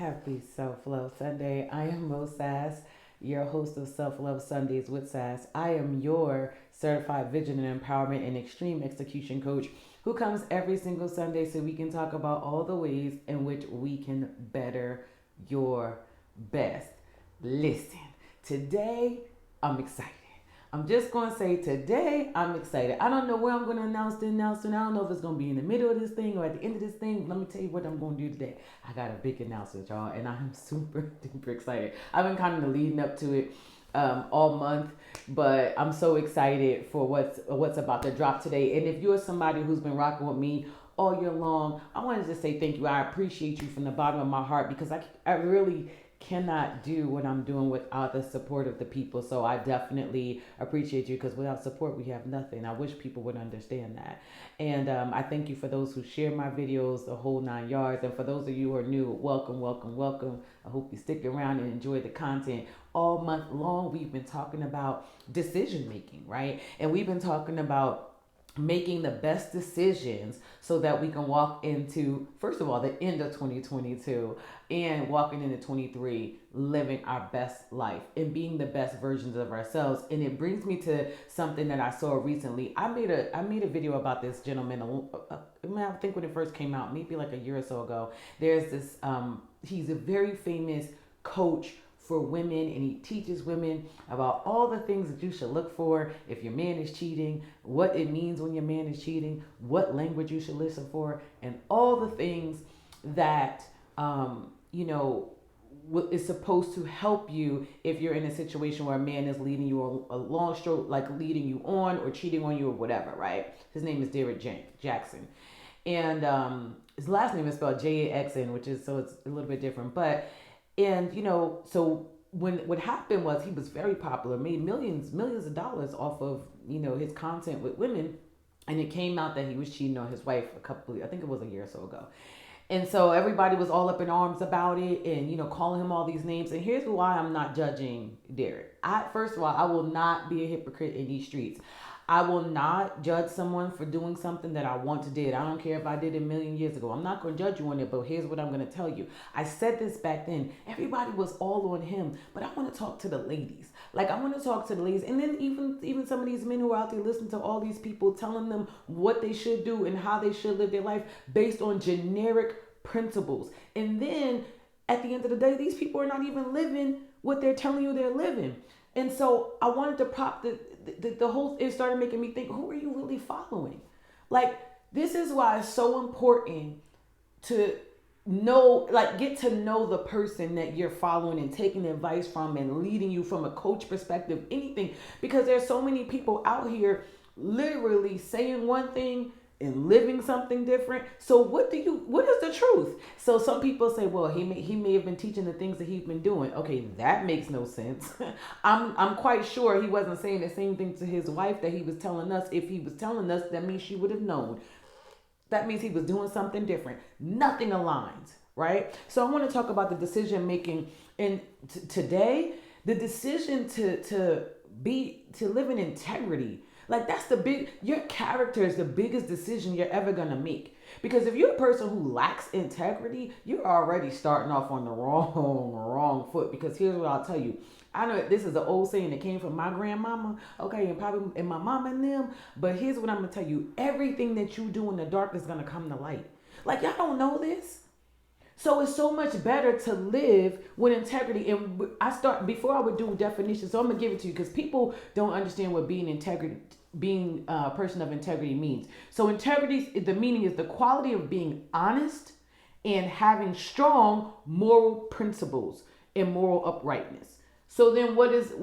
Happy Self Love Sunday. I am Mo Sass, your host of Self Love Sundays with Sass. I am your certified vision and empowerment and extreme execution coach who comes every single Sunday so we can talk about all the ways in which we can better your best. Listen, today I'm excited. I'm just going to say today I'm excited. I don't know where I'm going to announce the announcement. I don't know if it's going to be in the middle of this thing or at the end of this thing. Let me tell you what I'm going to do today. I got a big announcement, y'all, and I'm super duper excited. I've been kind of leading up to it all month, but I'm so excited for what's about to drop today. And if you're somebody who's been rocking with me all year long, I wanted to say thank you. I appreciate you from the bottom of my heart because I really cannot do what I'm doing without the support of the people. So I definitely appreciate you because without support, we have nothing. I wish people would understand that. And I thank you for those who share my videos, the whole 9 yards. And for those of you who are new, welcome, welcome, welcome. I hope you stick around and enjoy the content. All month long, we've been talking about decision making, right? And we've been talking about making the best decisions so that we can walk into, first of all, the end of 2022 and walking into 23 living our best life and being the best versions of ourselves. And it brings me to something that I saw recently. I made a video about this gentleman. I think when it first came out, maybe like a year or so ago. There's this he's a very famous coach for women, and he teaches women about all the things that you should look for if your man is cheating, what it means when your man is cheating, what language you should listen for, and all the things that you know is supposed to help you if you're in a situation where a man is leading you a long stroke, like leading you on or cheating on you or whatever, right? His name is Derek Jackson, and his last name is spelled Jaxn, which is, so it's a little bit different, but. And so when what happened was he was very popular, made millions of dollars off of his content with women, and it came out that he was cheating on his wife I think it was a year or so ago. And so everybody was all up in arms about it and calling him all these names. And here's why I'm not judging Derek. First of all, I will not be a hypocrite in these streets. I will not judge someone for doing something that I want to do. I don't care if I did it a million years ago. I'm not going to judge you on it, but here's what I'm going to tell you. I said this back then. Everybody was all on him, but I want to talk to the ladies. Like, I want to talk to the ladies. And then even some of these men who are out there listening to all these people telling them what they should do and how they should live their life based on generic principles. And then at the end of the day, these people are not even living what they're telling you they're living. And so I wanted to prop the whole, it started making me think, who are you really following? Like, this is why it's so important to know, like, get to know the person that you're following and taking advice from and leading you from a coach perspective, anything, because there's so many people out here literally saying one thing and living something different. So what is the truth? So some people say, well, he may have been teaching the things that he's been doing. Okay, that makes no sense. I'm quite sure he wasn't saying the same thing to his wife that he was telling us. If he was telling us, that means she would have known. That means he was doing something different. Nothing aligns, right? So I want to talk about the decision making. And today, the decision to live in integrity. Like, that's your character is the biggest decision you're ever going to make. Because if you're a person who lacks integrity, you're already starting off on the wrong foot. Because here's what I'll tell you. I know this is an old saying that came from my grandmama, okay, and probably and my mama and them. But here's what I'm going to tell you. Everything that you do in the dark is going to come to light. Like, y'all don't know this. So it's so much better to live with integrity. And before I would do definitions, so I'm gonna give it to you because people don't understand what being a person of integrity means. So integrity, the meaning is the quality of being honest and having strong moral principles and moral uprightness. So then what is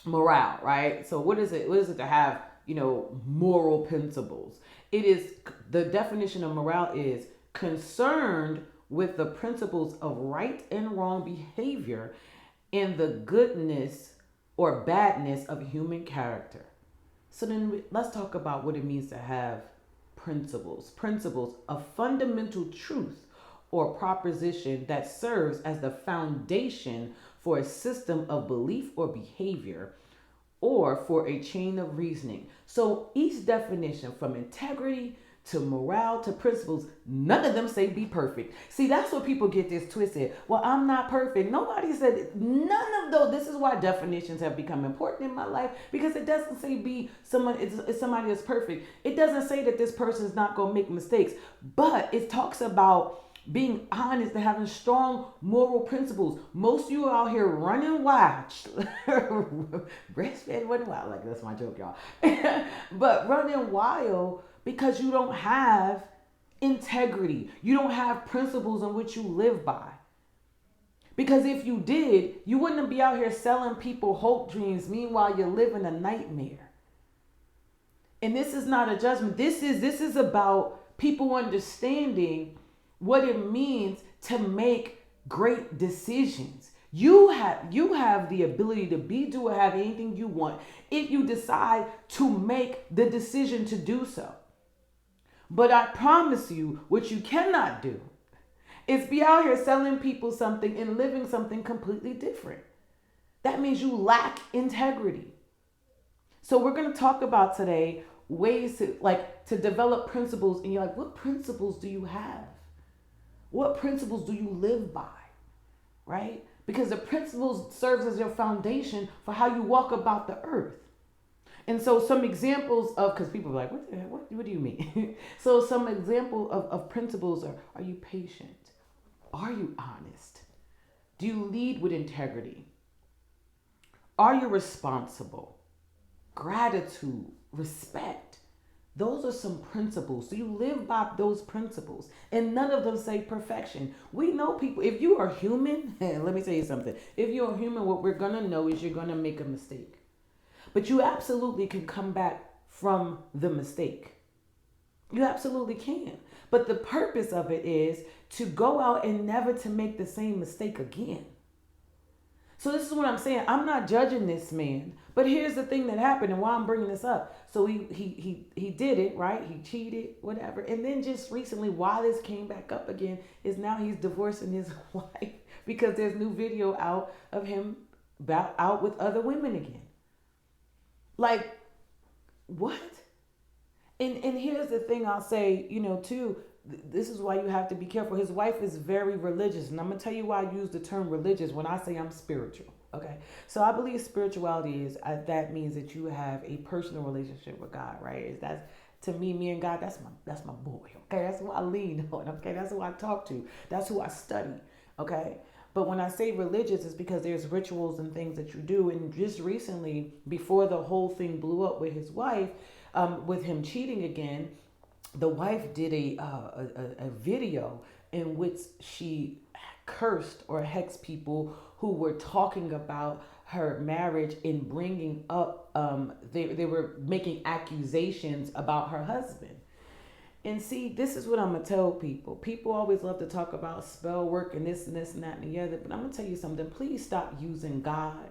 morale, right? So what is it to have, moral principles? It is, the definition of morale is concerned with the principles of right and wrong behavior and the goodness or badness of human character. So then let's talk about what it means to have principles. Principles, a fundamental truth or proposition that serves as the foundation for a system of belief or behavior or for a chain of reasoning. So each definition, from integrity to morale to principles. None of them say be perfect. See, that's what people get this twisted. Well, I'm not perfect. Nobody said none of those. This is why definitions have become important in my life, because it doesn't say be someone. It's somebody that's perfect. It doesn't say that this person is not going to make mistakes, but it talks about being honest and having strong moral principles. Most of you are out here running wild, breastfed running wild. Like, that's my joke, y'all. But running wild because you don't have integrity. You don't have principles in which you live by. Because if you did, you wouldn't be out here selling people hope dreams. Meanwhile, you're living a nightmare. And this is not a judgment. This is about people understanding what it means to make great decisions. You have the ability to be, do, or have anything you want if you decide to make the decision to do so. But I promise you, what you cannot do is be out here selling people something and living something completely different. That means you lack integrity. So we're going to talk about today ways to develop principles. And you're like, what principles do you have? What principles do you live by? Right? Because the principles serves as your foundation for how you walk about the earth. And so some examples of, because people are like, what do you mean? So some example of principles are you patient? Are you honest? Do you lead with integrity? Are you responsible? Gratitude, respect. Those are some principles. So you live by those principles. And none of them say perfection. We know people, if you are human, let me tell you something. If you're a human, what we're going to know is you're going to make a mistake. But you absolutely can come back from the mistake. You absolutely can. But the purpose of it is to go out and never to make the same mistake again. So this is what I'm saying. I'm not judging this man, but here's the thing that happened and why I'm bringing this up. So he did it, right? He cheated, whatever. And then just recently, why this came back up again is now he's divorcing his wife because there's new video out of him out with other women again. Like, what? And here's the thing I'll say, too, this is why you have to be careful. His wife is very religious. And I'm going to tell you why I use the term religious when I say I'm spiritual. Okay. So I believe spirituality is, that means that you have a personal relationship with God, right? That's, to me and God, that's my boy. Okay. That's who I lean on. Okay. That's who I talk to. That's who I study. Okay. But when I say religious, it's because there's rituals and things that you do. And just recently, before the whole thing blew up with his wife, with him cheating again, the wife did a video in which she cursed or hexed people who were talking about her marriage and bringing up, they were making accusations about her husband. And see, this is what I'm going to tell people. People always love to talk about spell work and this and this and that and the other. But I'm going to tell you something. Please stop using God.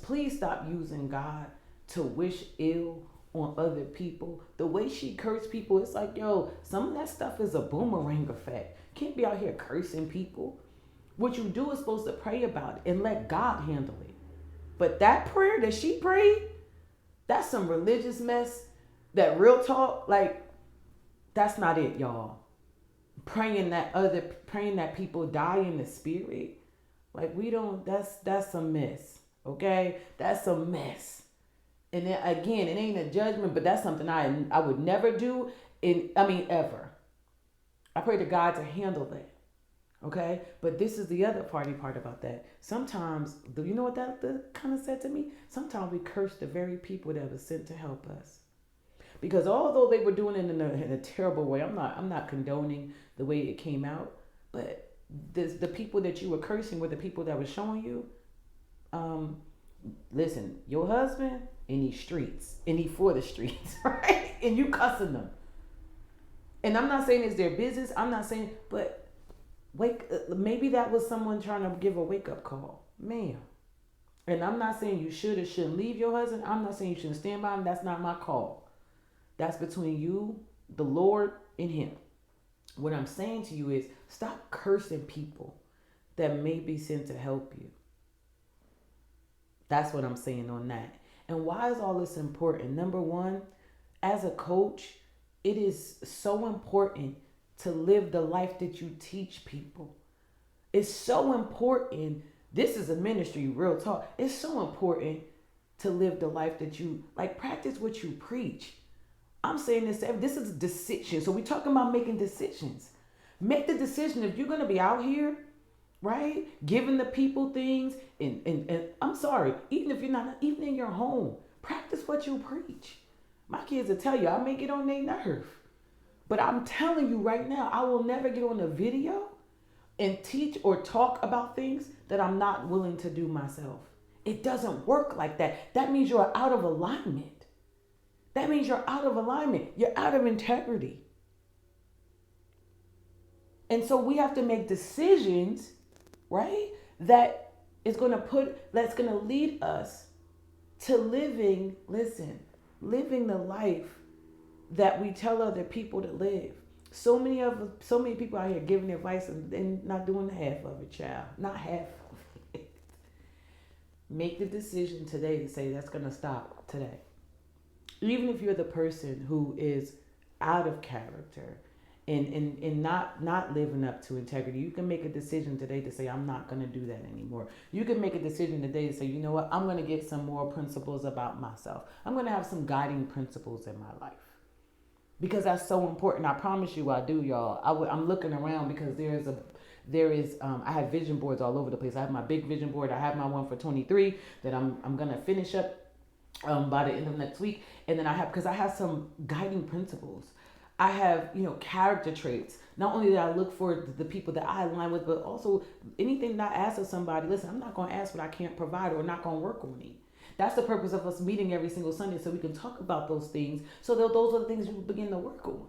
Please stop using God to wish ill on other people. The way she cursed people, it's like, yo, some of that stuff is a boomerang effect. Can't be out here cursing people. What you do is supposed to pray about it and let God handle it. But that prayer that she prayed, that's some religious mess. That real talk, like, that's not it, y'all. Praying that people die in the spirit, like, we don't. That's a mess. Okay, that's a mess. And then, again, it ain't a judgment, but that's something I would never do. Ever. I pray to God to handle that. Okay, but this is the other part about that. Sometimes, do you know what that kind of said to me? Sometimes we curse the very people that were sent to help us. Because although they were doing it in a terrible way, I'm not condoning the way it came out, but the people that you were cursing were the people that were showing you, listen, your husband in these streets, and he for the streets, right? And you cussing them. And I'm not saying it's their business. I'm not saying, but maybe that was someone trying to give a wake up call, ma'am. And I'm not saying you should or shouldn't leave your husband. I'm not saying you shouldn't stand by him. That's not my call. That's between you, the Lord, and him. What I'm saying to you is stop cursing people that may be sent to help you. That's what I'm saying on that. And why is all this important? Number one, as a coach, it is so important to live the life that you teach people. It's so important. This is a ministry, real talk. It's so important to live the life that you like, practice what you preach. I'm saying this is a decision. So we're talking about making decisions. Make the decision if you're going to be out here, right? Giving the people things. And I'm sorry, even if you're not, even in your home, practice what you preach. My kids will tell you, I may get on their nerve. But I'm telling you right now, I will never get on a video and teach or talk about things that I'm not willing to do myself. It doesn't work like that. That means you're out of alignment. That means you're out of alignment. You're out of integrity. And so we have to make decisions, right? That's going to lead us to living the life that we tell other people to live. So many people out here giving advice and not doing half of it, child. Not half of it. Make the decision today to say that's going to stop today. Even if you're the person who is out of character and not living up to integrity, you can make a decision today to say, I'm not going to do that anymore. You can make a decision today to say, you know what, I'm going to get some more principles about myself. I'm going to have some guiding principles in my life. Because that's so important. I promise you I do, y'all. I'm looking around because I have vision boards all over the place. I have my big vision board. I have my one for 23 that I'm going to finish up by the end of next week. And then because I have some guiding principles. I have, character traits. Not only that I look for the people that I align with, but also anything that I ask of somebody, listen, I'm not going to ask what I can't provide or not going to work on it. That's the purpose of us meeting every single Sunday, so we can talk about those things, so that those are the things you begin to work on.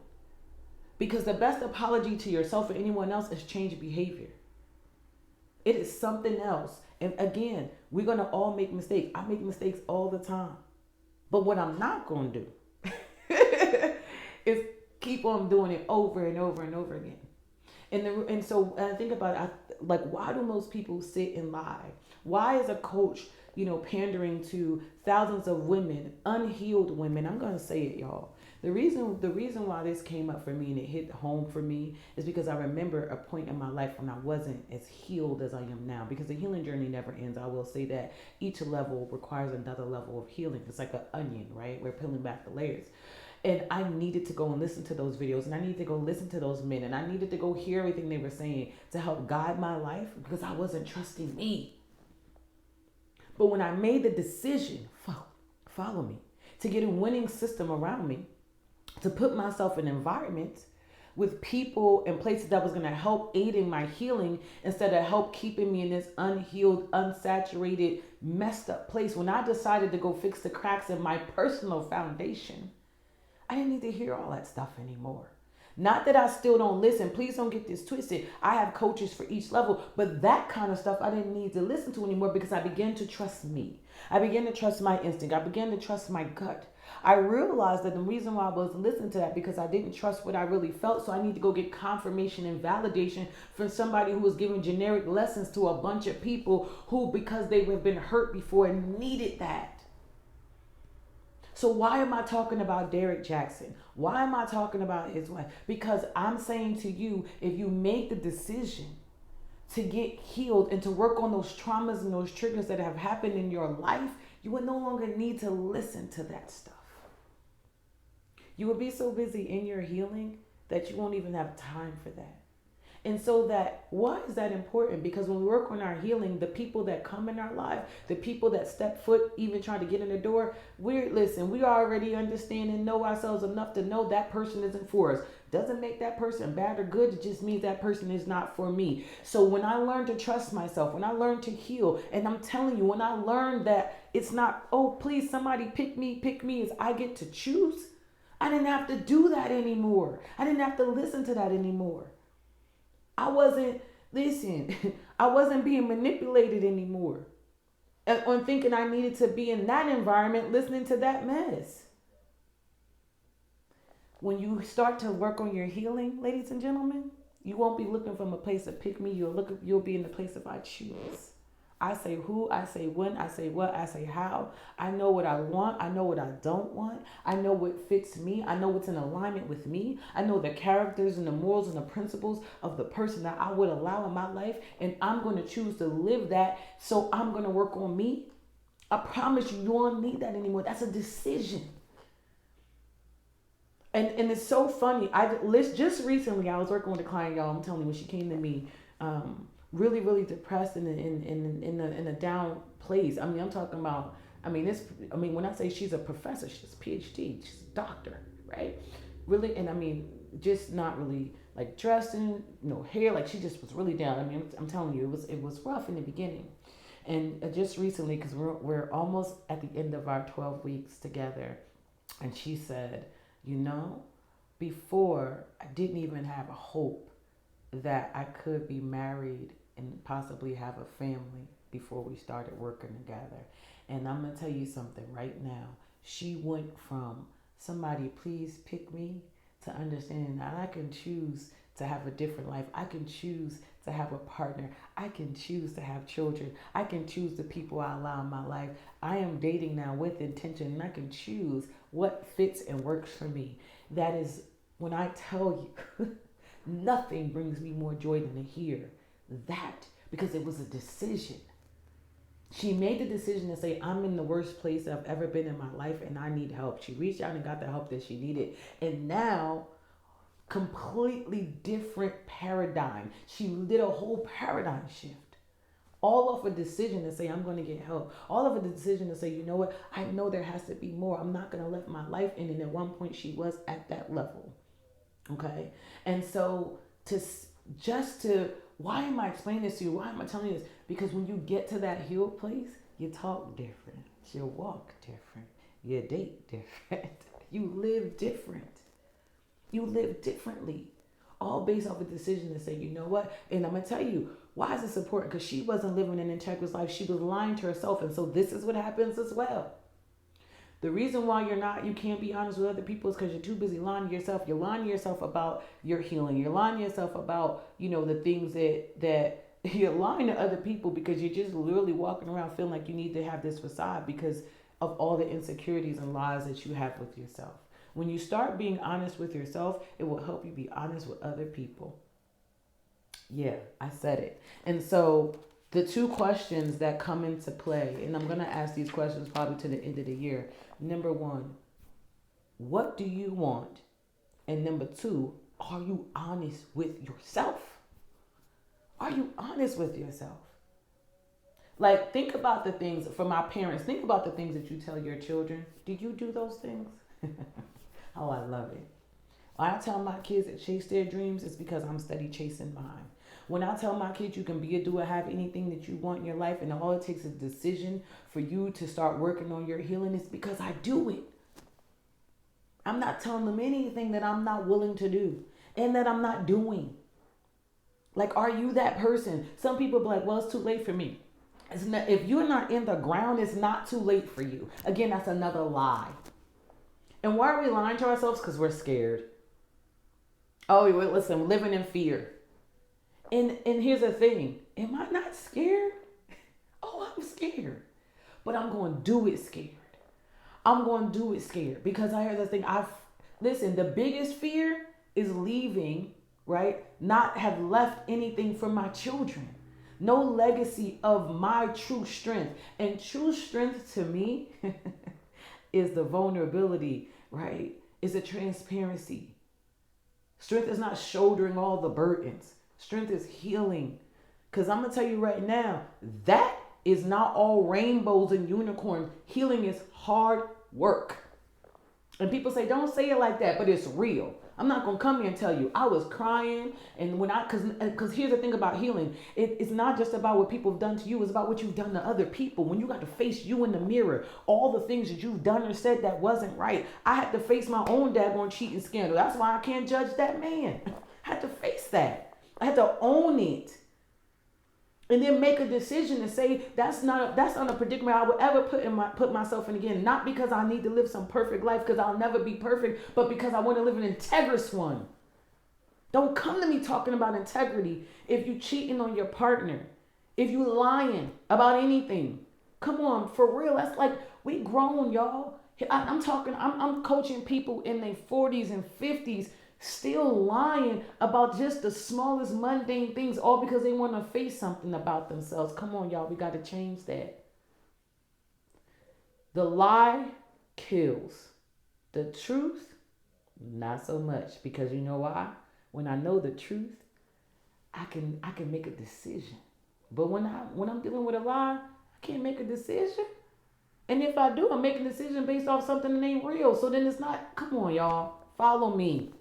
Because the best apology to yourself or anyone else is change behavior. It is something else. And again, we're going to all make mistakes. I make mistakes all the time. But what I'm not going to do is keep on doing it over and over and over again. And so I think about it, why do most people sit and lie? Why is a coach, pandering to thousands of women, unhealed women? I'm going to say it, y'all. The reason why this came up for me and it hit home for me is because I remember a point in my life when I wasn't as healed as I am now, because the healing journey never ends. I will say that each level requires another level of healing. It's like an onion, right? We're peeling back the layers. And I needed to go and listen to those videos, and I needed to go listen to those men, and I needed to go hear everything they were saying to help guide my life, because I wasn't trusting me. But when I made the decision, follow me, to get a winning system around me, to put myself in environments with people and places that was going to help aiding my healing instead of help keeping me in this unhealed, unsaturated, messed up place. When I decided to go fix the cracks in my personal foundation, I didn't need to hear all that stuff anymore. Not that I still don't listen. Please don't get this twisted. I have coaches for each level, but that kind of stuff I didn't need to listen to anymore, because I began to trust me. I began to trust my instinct. I began to trust my gut. I realized that the reason why I wasn't listening to that because I didn't trust what I really felt. So I need to go get confirmation and validation from somebody who was giving generic lessons to a bunch of people who, because they have been hurt before, needed that. So why am I talking about Derek Jackson? Why am I talking about his wife? Because I'm saying to you, if you make the decision to get healed and to work on those traumas and those triggers that have happened in your life, you will no longer need to listen to that stuff. You will be so busy in your healing that you won't even have time for that. And so why is that important? Because when we work on our healing, the people that come in our life, the people that step foot, even try to get in the door, we already understand and know ourselves enough to know that person isn't for us. Doesn't make that person bad or good. It just means that person is not for me. So when I learned to trust myself, when I learned to heal, and I'm telling you, when I learned that it's not, oh, please, somebody pick me as I get to choose, I didn't have to do that anymore. I didn't have to listen to that anymore. I wasn't being manipulated anymore on thinking I needed to be in that environment listening to that mess. When you start to work on your healing, ladies and gentlemen, you won't be looking from a place of pick me. You'll be in the place of I choose. I say who, I say when, I say what, I say how. I know what I want. I know what I don't want. I know what fits me. I know what's in alignment with me. I know the characters and the morals and the principles of the person that I would allow in my life. And I'm going to choose to live that. So I'm going to work on me. I promise you, you won't need that anymore. That's a decision. And it's so funny. Just recently, I was working with a client, y'all. I'm telling you, when she came to me, really, really depressed and in a down place. I mean, I'm talking about. When I say she's a professor, she's a PhD, she's a doctor, right? Really, and I mean, just not really like dressed in no hair, like she just was really down. I mean, I'm telling you, it was rough in the beginning, and just recently, because we're almost at the end of our 12 weeks together, and she said, you know, before I didn't even have a hope that I could be married and possibly have a family before we started working together. And I'm going to tell you something right now. She went from somebody, please pick me, to understanding that I can choose to have a different life. I can choose to have a partner. I can choose to have children. I can choose the people I allow in my life. I am dating now with intention, and I can choose what fits and works for me. That is when I tell you, nothing brings me more joy than to hear that, because it was a decision. She made the decision to say, I'm in the worst place I've ever been in my life and I need help. She reached out and got the help that she needed. And now, completely different paradigm. She did a whole paradigm shift. All of a decision to say, I'm going to get help. All of a decision to say, you know what? I know there has to be more. I'm not going to let my life end. And at one point, she was at that level. Okay? And so, why am I explaining this to you? Why am I telling you this? Because when you get to that healed place, you talk different. You walk different. You date different. You live different. You live differently. All based off a decision to say, you know what? And I'm going to tell you, why is this important? Because she wasn't living an integrous life. She was lying to herself. And so this is what happens as well. The reason why you can't be honest with other people is because you're too busy lying to yourself. You're lying to yourself about your healing. You're lying to yourself about, the things that you're lying to other people, because you're just literally walking around feeling like you need to have this facade because of all the insecurities and lies that you have with yourself. When you start being honest with yourself, it will help you be honest with other people. Yeah, I said it. And so the two questions that come into play, and I'm going to ask these questions probably to the end of the year. Number one, what do you want? And number two, are you honest with yourself? Are you honest with yourself? Like, think about the things, for my parents, think about the things that you tell your children. Do you do those things? Oh, I love it. When I tell my kids to chase their dreams, it's because I'm steady chasing mine. When I tell my kids you can be a doer, have anything that you want in your life, and all it takes is a decision for you to start working on your healing, it's because I do it. I'm not telling them anything that I'm not willing to do and that I'm not doing. Like, are you that person? Some people be like, well, it's too late for me. It's not, if you're not in the ground, it's not too late for you. Again, that's another lie. And why are we lying to ourselves? Because we're scared. Oh, listen, living in fear. And here's the thing. Am I not scared? Oh, I'm scared. But I'm going to do it scared. I'm going to do it scared. Because I heard this thing. Listen, the biggest fear is leaving, right? Not have left anything for my children. No legacy of my true strength. And true strength to me is the vulnerability, right? Is the transparency. Strength is not shouldering all the burdens. Strength is healing. Because I'm going to tell you right now, that is not all rainbows and unicorns. Healing is hard work. And people say, don't say it like that, but it's real. I'm not going to come here and tell you. I was crying. And because here's the thing about healing. It's not just about what people have done to you. It's about what you've done to other people. When you got to face you in the mirror, all the things that you've done or said that wasn't right. I had to face my own daggone cheating scandal. That's why I can't judge that man. I had to face that. I had to own it. And then make a decision to say that's not a predicament I would ever put myself in again. Not because I need to live some perfect life, because I'll never be perfect, but because I want to live an integrous one. Don't come to me talking about integrity if you're cheating on your partner. If you lying about anything, come on, for real. That's like, we grown, y'all. I'm talking, I'm coaching people in their 40s and 50s still lying about just the smallest mundane things, all because they want to face something about themselves. Come on, y'all, we got to change that. The lie kills. The truth, not so much. Because you know why? When I know the truth, I can make a decision. But when I'm dealing with a lie, I can't make a decision. And if I do, I'm making a decision based off something that ain't real. So then it's not, come on, y'all. Follow me.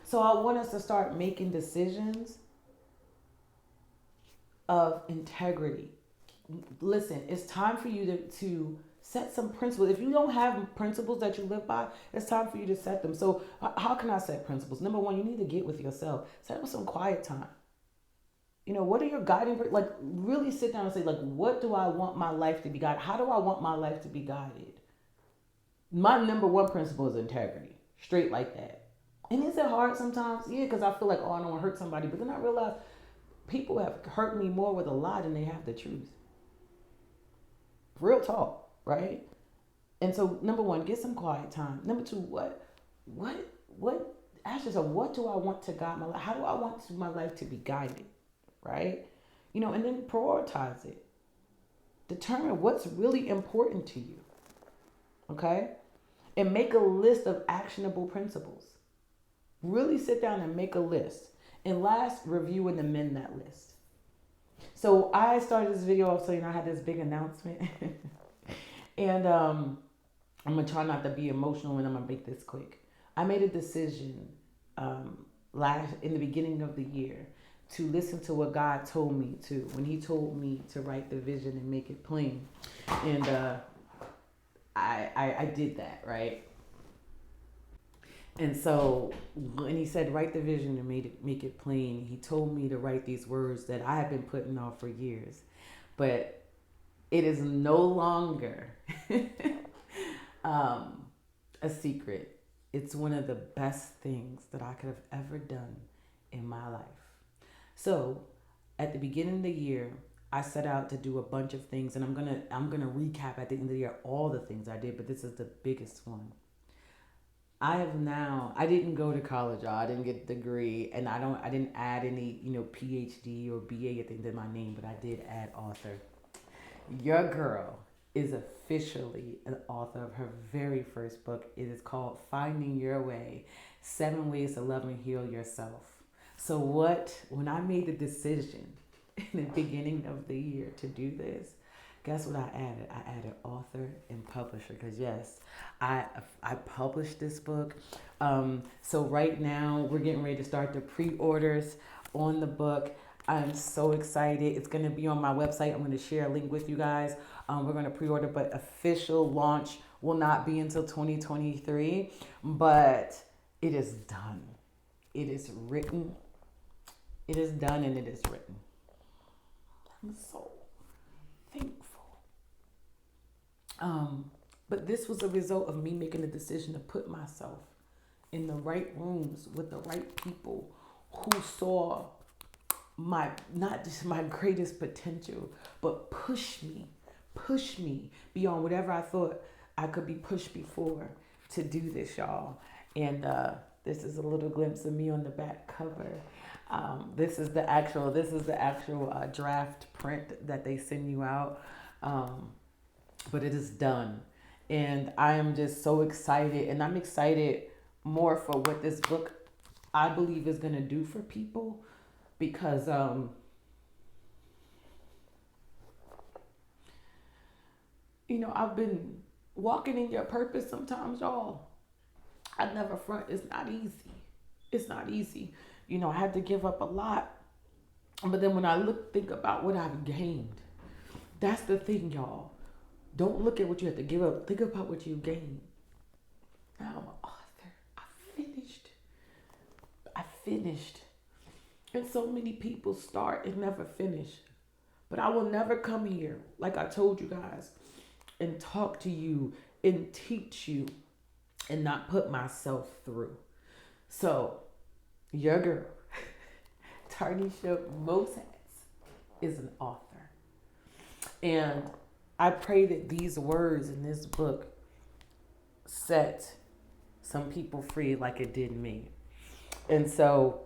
So I want us to start making decisions of integrity. Listen, it's time for you to set some principles. If you don't have principles that you live by, it's time for you to set them. So how can I set principles? Number one, you need to get with yourself. Set up some quiet time. What are your guiding, like really sit down and say, like, what do I want my life to be guided? How do I want my life to be guided? My number one principle is integrity. Straight like that. And is it hard sometimes? Yeah, because I feel like, oh, I don't want to hurt somebody. But then I realize people have hurt me more with a lie than they have the truth. Real talk, right? And so number one, get some quiet time. Number two, ask yourself, what do I want to guide my life? How do I want my life to be guided? Right? And then prioritize it. Determine what's really important to you. Okay? And make a list of actionable principles. Really sit down and make a list. And last, review and amend that list. So I started this video off saying I had this big announcement. And I'm going to try not to be emotional and I'm going to make this quick. I made a decision in the beginning of the year to listen to what God told me to, when he told me to write the vision and make it plain. And I did that, right? And so when he said, write the vision and make it plain, he told me to write these words that I have been putting off for years. But it is no longer a secret. It's one of the best things that I could have ever done in my life. So at the beginning of the year, I set out to do a bunch of things, and I'm gonna recap at the end of the year all the things I did, but this is the biggest one. I didn't go to college, y'all. I didn't get a degree, and I didn't add any, PhD or BA at the end of my name, but I did add author. Your girl is officially an author of her very first book. It is called Finding Your Way: 7 Ways to Love and Heal Yourself. So when I made the decision in the beginning of the year to do this, guess what I added? I added author and publisher, because yes, I published this book. So right now we're getting ready to start the pre-orders on the book. I'm so excited. It's going to be on my website. I'm going to share a link with you guys. We're going to pre-order, but official launch will not be until 2023. But it is done. It is written. It is done and it is written. I'm so thankful. But this was a result of me making the decision to put myself in the right rooms with the right people who saw not just my greatest potential, but push me beyond whatever I thought I could be pushed before to do this, y'all. And this is a little glimpse of me on the back cover. This is the actual draft print that they send you out. But it is done. And I am just so excited. And I'm excited more for what this book, I believe, is going to do for people. Because I've been walking in your purpose sometimes, y'all. I never front. It's not easy. It's not easy. I had to give up a lot. But then when I think about what I've gained, that's the thing, y'all. Don't look at what you have to give up. Think about what you gained. Now I'm an author. I finished. And so many people start and never finish. But I will never come here, like I told you guys, and talk to you and teach you and not put myself through. So, your girl, Tarnisha Moses, is an author. And I pray that these words in this book set some people free like it did me. And so,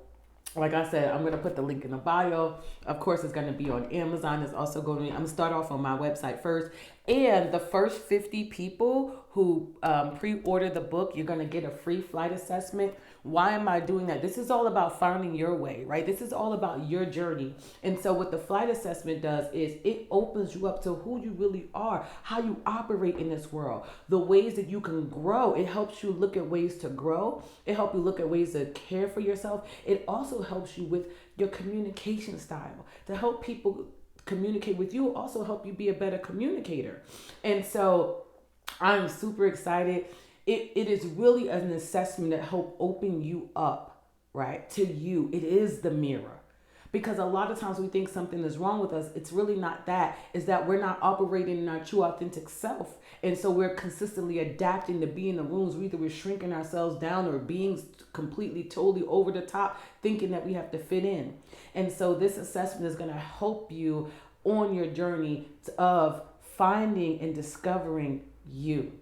like I said, I'm going to put the link in the bio. Of course, it's going to be on Amazon. It's also going to be, I'm going to start off on my website first. And the first 50 people who pre-order the book, you're going to get a free flight assessment. Why am I doing that? This is all about finding your way, right? This is all about your journey. And so what the flight assessment does is it opens you up to who you really are, how you operate in this world, the ways that you can grow. It helps you look at ways to grow. It helps you look at ways to care for yourself. It also helps you with your communication style to help people communicate with you, also help you be a better communicator. And so I'm super excited. It is really an assessment that help open you up, right, to you. It is the mirror. Because a lot of times we think something is wrong with us. It's really not that. It's that we're not operating in our true authentic self. And so we're consistently adapting to be in the rooms. Either we're shrinking ourselves down or being completely, totally over the top, thinking that we have to fit in. And so this assessment is going to help you on your journey of finding and discovering you,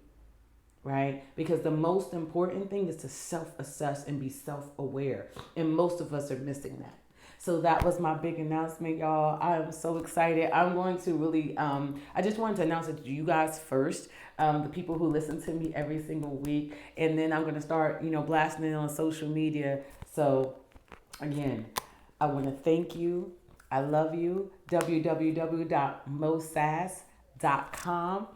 right? Because the most important thing is to self-assess and be self-aware. And most of us are missing that. So that was my big announcement, y'all. I am so excited. I'm going to really, I just wanted to announce it to you guys first, the people who listen to me every single week. And then I'm going to start, blasting it on social media. So again, I want to thank you. I love you. www.mosas.com.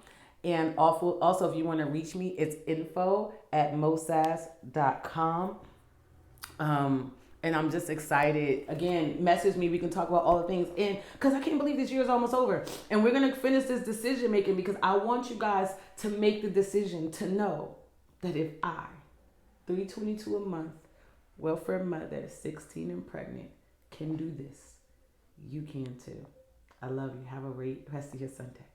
And also, if you want to reach me, it's info@mosas.com. And I'm just excited. Again, message me. We can talk about all the things. And because I can't believe this year is almost over. And we're going to finish this decision making because I want you guys to make the decision to know that if I, $322 a month, welfare mother, 16 and pregnant, can do this, you can too. I love you. Have a great rest of your Sunday.